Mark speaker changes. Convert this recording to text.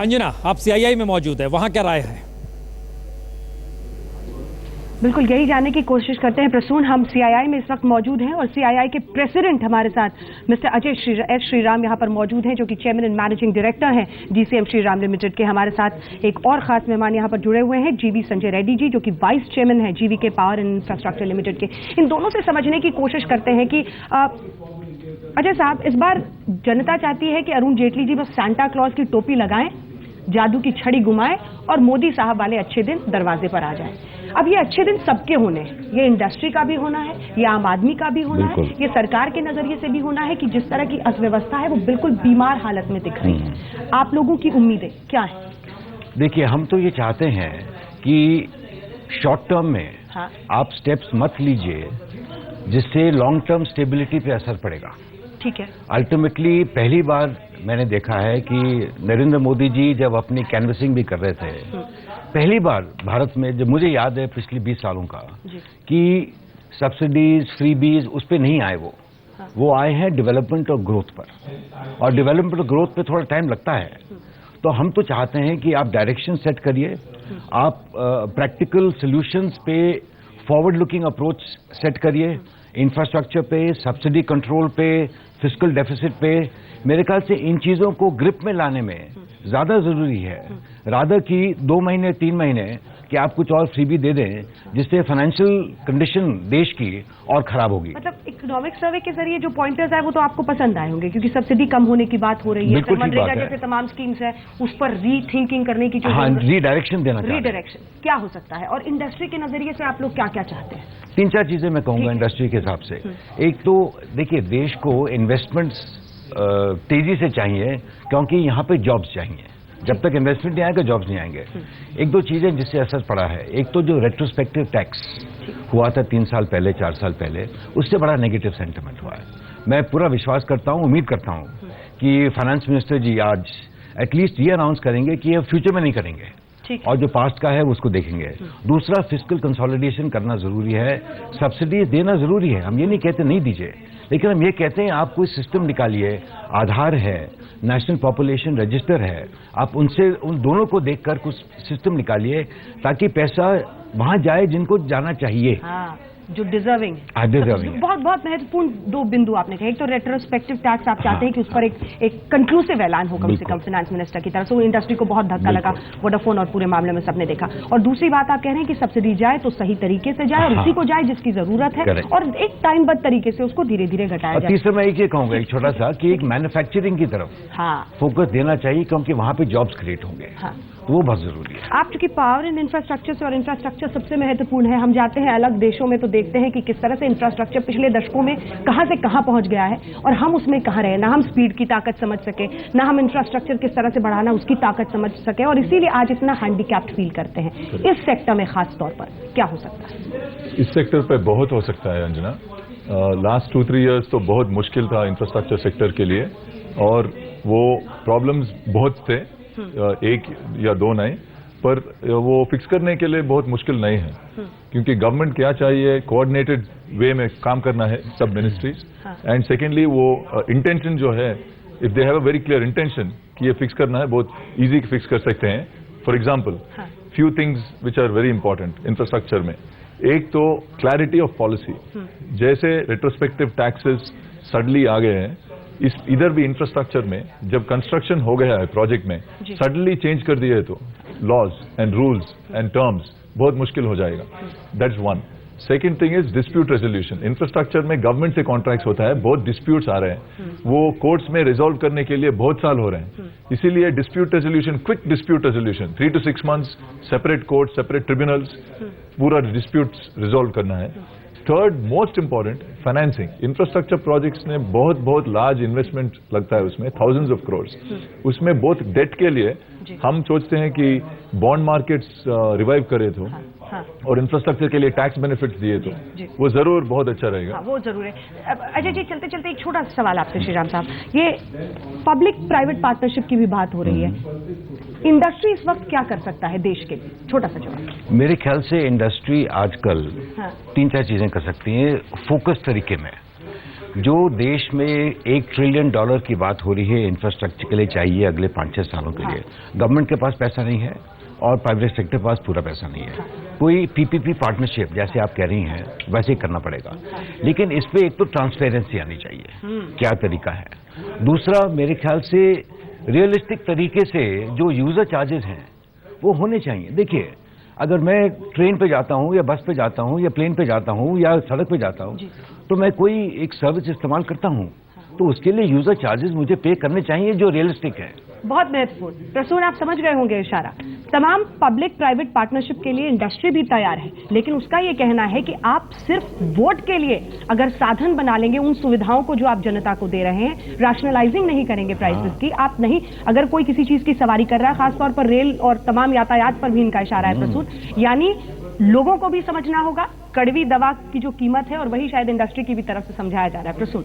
Speaker 1: अंजना, आप सीआईआई में मौजूद है, वहां क्या राय है?
Speaker 2: बिल्कुल यही जानने की कोशिश करते हैं प्रसून। हम सीआईआई में इस वक्त मौजूद हैं और सीआईआई के प्रेसिडेंट हमारे साथ मिस्टर अजय श्रीराम यहाँ पर मौजूद हैं, जो कि चेयरमैन एंड मैनेजिंग डायरेक्टर हैं जीसीएम श्रीराम लिमिटेड के। हमारे साथ एक और खास मेहमान यहाँ पर जुड़े हुए हैं, जीवी संजय रेड्डी जी, जो कि वाइस चेयरमैन है जीवी के पावर एंड इंफ्रास्ट्रक्चर लिमिटेड के। इन दोनों से समझने की कोशिश करते हैं कि अजय साहब, इस बार जनता चाहती है कि अरुण जेटली जी बस सांता क्लॉज की टोपी लगाएं, जादू की छड़ी घुमाएं और मोदी साहब वाले अच्छे दिन दरवाजे पर आ जाएं। अब ये अच्छे दिन सबके होने हैं, ये इंडस्ट्री का भी होना है, ये आम आदमी का भी होना है, ये सरकार के नजरिए से भी होना है कि जिस तरह की अर्थव्यवस्था है वो बिल्कुल बीमार हालत में दिख रही है। आप लोगों की उम्मीदें क्या है?
Speaker 3: देखिए, हम तो ये चाहते हैं कि शॉर्ट टर्म में आप स्टेप्स मत लीजिए जिससे लॉन्ग टर्म स्टेबिलिटी पे असर पड़ेगा।
Speaker 2: ठीक है।
Speaker 3: अल्टीमेटली पहली बार मैंने देखा है कि नरेंद्र मोदी जी जब अपनी कैनवसिंग भी कर रहे थे, पहली बार भारत में, जब मुझे याद है पिछले 20 सालों का, कि सब्सिडीज फ्रीबीज उस पर नहीं आए, वो आए हैं डेवलपमेंट और ग्रोथ पर, और डेवलपमेंट और ग्रोथ पे थोड़ा टाइम लगता है। तो हम तो चाहते हैं कि आप डायरेक्शन सेट करिए, आप प्रैक्टिकल सॉल्यूशंस पे फॉरवर्ड लुकिंग अप्रोच सेट करिए, इंफ्रास्ट्रक्चर पे, सब्सिडी कंट्रोल पे, फिस्कल डेफिसिट पे। मेरे ख्याल से इन चीजों को ग्रिप में लाने में ज्यादा जरूरी है, रादर कि 2 महीने 3 महीने कि आप कुछ और फ्रीबी दे दें जिससे फाइनेंशियल कंडीशन देश की और खराब होगी।
Speaker 2: मतलब इकोनॉमिक सर्वे के जरिए जो पॉइंटर्स है वो तो आपको पसंद आए होंगे, क्योंकि सब्सिडी कम होने की बात हो रही है, मनरेगा जैसे तमाम स्कीम्स है उस पर रीथिंकिंग करने की,
Speaker 3: रीडायरेक्शन देना,
Speaker 2: रीडायरेक्शन क्या हो सकता है, और इंडस्ट्री के नजरिए से आप लोग क्या क्या चाहते हैं?
Speaker 3: 3-4 चीजें मैं कहूंगा इंडस्ट्री के हिसाब से। एक तो देखिए, देश को इन्वेस्टमेंट्स तेजी से चाहिए, क्योंकि यहाँ पे जॉब्स चाहिए। जब तक इन्वेस्टमेंट नहीं आएगा, जॉब्स नहीं आएंगे। 1-2 चीजें जिससे असर पड़ा है, एक तो जो रेट्रोस्पेक्टिव टैक्स हुआ था 3 साल पहले 4 साल पहले, उससे बड़ा नेगेटिव सेंटिमेंट हुआ है। मैं पूरा विश्वास करता हूं, उम्मीद करता हूं कि फाइनेंस मिनिस्टर जी आज एटलीस्ट ये अनाउंस करेंगे कि ये फ्यूचर में नहीं करेंगे, और जो पास्ट का है उसको देखेंगे। दूसरा, फिस्कल कंसोलिडेशन करना जरूरी है, सब्सिडी देना जरूरी है। हम ये नहीं कहते नहीं दीजिए, लेकिन हम ये कहते हैं आप कोई सिस्टम निकालिए, आधार है, नेशनल पॉपुलेशन रजिस्टर है, आप उनसे उन दोनों को देखकर कुछ सिस्टम निकालिए ताकि पैसा वहां जाए जिनको जाना चाहिए।
Speaker 2: जो डिजर्विंग बहुत बहुत महत्वपूर्ण 2 बिंदु आपने कहे। एक तो रेट्रोस्पेक्टिव टैक्स आप चाहते हैं कि उस पर एक कंक्लूसिव ऐलान हो कम से कम फाइनेंस मिनिस्टर की तरफ से, वो इंडस्ट्री को बहुत धक्का लगा, वोडाफोन और पूरे मामले में सबने देखा। और दूसरी बात आप कह रहे हैं कि सब्सिडी जाए तो सही तरीके से जाए और उसी को जाए जिसकी जरूरत है, और एक टाइमबद्ध तरीके से उसको धीरे धीरे घटाया जाए।
Speaker 3: तीसरा मैं एक कहूंगा, एक छोटा सा, कि एक मैन्युफैक्चरिंग की तरफ फोकस देना चाहिए, क्योंकि वहां पे जॉब्स क्रिएट होंगे, तो वो बहुत जरूरी है।
Speaker 2: आप चूंकि पावर एंड इंफ्रास्ट्रक्चर से, और इंफ्रास्ट्रक्चर सबसे महत्वपूर्ण है, हम जाते हैं अलग देशों में तो देखते हैं कि किस तरह से इंफ्रास्ट्रक्चर पिछले दशकों में कहां से कहां पहुंच गया है, और हम उसमें कहां रहे, ना हम स्पीड की ताकत समझ सके, ना हम इंफ्रास्ट्रक्चर किस तरह से बढ़ाना उसकी ताकत समझ सके, और इसीलिए आज इतना हैंडीकैप्ड फील करते हैं। इस सेक्टर में खास तौर पर क्या हो सकता है?
Speaker 4: इस सेक्टर पर बहुत हो सकता है अंजना। लास्ट 2-3 इयर्स तो बहुत मुश्किल था इंफ्रास्ट्रक्चर सेक्टर के लिए, और वो प्रॉब्लम्स बहुत थे, 1 या 2 नहीं, पर वो फिक्स करने के लिए बहुत मुश्किल नहीं है, क्योंकि गवर्नमेंट क्या चाहिए, कोऑर्डिनेटेड वे में काम करना है सब मिनिस्ट्रीज, एंड सेकेंडली वो इंटेंशन जो है, if they have a very clear intention कि ये फिक्स करना है, बहुत इजी फिक्स कर सकते हैं। For example, few things which are very important infrastructure में। एक तो क्लैरिटी ऑफ पॉलिसी, जैसे रेट्रोस्पेक्टिव टैक्सेस सडनली आ गए हैं, इधर भी इंफ्रास्ट्रक्चर में जब कंस्ट्रक्शन हो गया है प्रोजेक्ट में, सडनली चेंज कर दिए तो laws and rules and terms बहुत मुश्किल हो जाएगा। That's one. Second thing is dispute resolution. Infrastructure में गवर्नमेंट से कॉन्ट्रैक्ट्स होता है, बहुत डिस्प्यूट्स आ रहे हैं, वो कोर्ट्स में रिजॉल्व करने के लिए बहुत साल हो रहे हैं, इसीलिए dispute resolution, quick dispute resolution, 3 to 6 months, separate court, separate tribunals, पूरा डिस्प्यूट्स रिजॉल्व करना है। Third most important, financing. Infrastructure projects में बहुत लार्ज इन्वेस्टमेंट लगता है, उसमें थाउजेंड्स ऑफ करोड्स। उसमें बहुत डेट के लिए हम सोचते हैं कि बॉन्ड मार्केट्स रिवाइव करे तो, और इंफ्रास्ट्रक्चर के लिए टैक्स बेनिफिट्स दिए तो वो जरूर बहुत अच्छा रहेगा।
Speaker 2: वो जरूर है। अजय जी, चलते चलते एक छोटा सा सवाल आपसे श्रीराम साहब, ये पब्लिक प्राइवेट पार्टनरशिप की भी बात हो रही है, इंडस्ट्री इस वक्त क्या कर सकता है देश के लिए? छोटा सा जवाब।
Speaker 3: मेरे ख्याल से इंडस्ट्री आजकल 3-4 चीजें कर सकती है फोकस तरीके में। जो देश में $1 ट्रिलियन की बात हो रही है इंफ्रास्ट्रक्चर के लिए चाहिए अगले 5-6 सालों के लिए, गवर्नमेंट के पास पैसा नहीं है और प्राइवेट सेक्टर के पास पूरा पैसा नहीं है। कोई पीपीपी पार्टनरशिप जैसे आप कह रही हैं वैसे ही करना पड़ेगा, लेकिन इस पे एक तो ट्रांसपेरेंसी आनी चाहिए, क्या तरीका है। दूसरा, मेरे ख्याल से रियलिस्टिक तरीके से जो यूजर चार्जेस हैं वो होने चाहिए। देखिए, अगर मैं ट्रेन पे जाता हूं या बस पे जाता हूं या प्लेन पे जाता हूं या सड़क पे जाता हूं तो मैं कोई एक सर्विस इस्तेमाल करता हूं तो उसके लिए यूजर चार्जेस मुझे पे करने चाहिए जो रियलिस्टिक है।
Speaker 2: बहुत महत्वपूर्ण। प्रसून, आप समझ गए होंगे इशारा। तमाम पब्लिक प्राइवेट पार्टनरशिप के लिए इंडस्ट्री भी तैयार है, लेकिन उसका ये कहना है कि आप सिर्फ वोट के लिए अगर साधन बना लेंगे उन सुविधाओं को जो आप जनता को दे रहे हैं, राशनलाइजिंग नहीं करेंगे प्राइसेस की, आप नहीं, अगर कोई किसी चीज की सवारी कर रहा है, खासतौर पर रेल और तमाम यातायात पर भी इनका इशारा है प्रसून, यानी लोगों को भी समझना होगा कड़वी दवा की जो कीमत है, और वही शायद इंडस्ट्री की भी तरफ से समझाया जा रहा है। प्रसून।